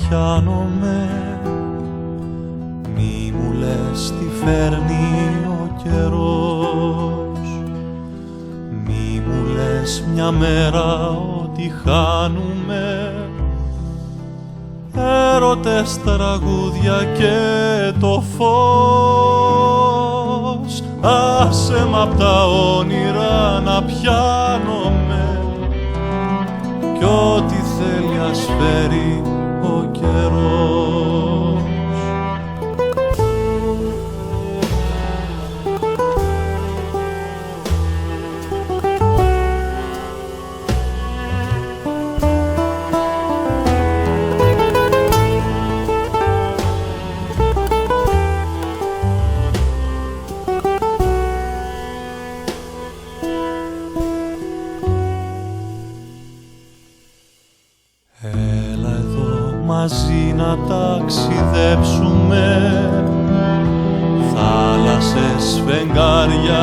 πιάνομαι. Μη μου λες τι φέρνει ο καιρός, μη μου λες μια μέρα ότι χάνουμε. Έρωτες, τραγούδια και το φως, άσε μ' απ' τα όνειρα να πιάνομαι κι ό,τι θέλει ας φέρει ο καιρός. Μαζί να ταξιδέψουμε, θάλασσες, φεγγάρια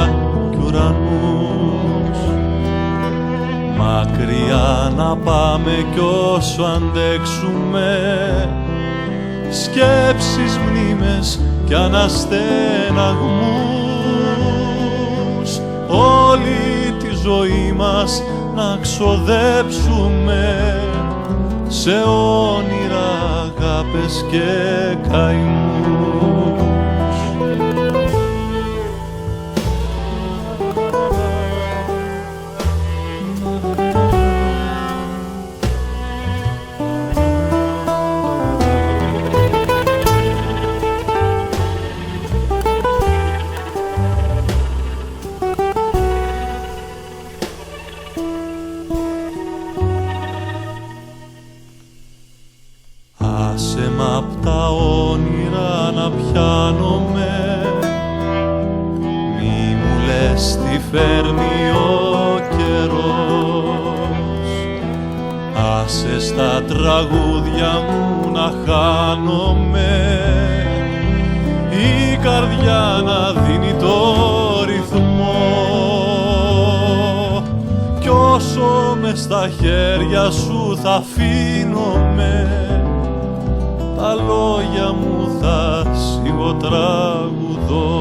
κι ουρανούς. Μακριά να πάμε κι όσο αντέξουμε, σκέψεις, μνήμες κι αναστεναγμούς. Όλη τη ζωή μας να ξοδέψουμε σε όνειρα, αγάπες και καημούς. Άσε μ' απ' τα όνειρα να πιάνομαι, μη μου λες τι φέρνει ο καιρός. Άσε στα τραγούδια μου να χάνομαι, η καρδιά να δίνει το ρυθμό. Κι όσο μες στα χέρια σου θα αφήνομαι, τα λόγια μου θα σιγοτραγουδώ.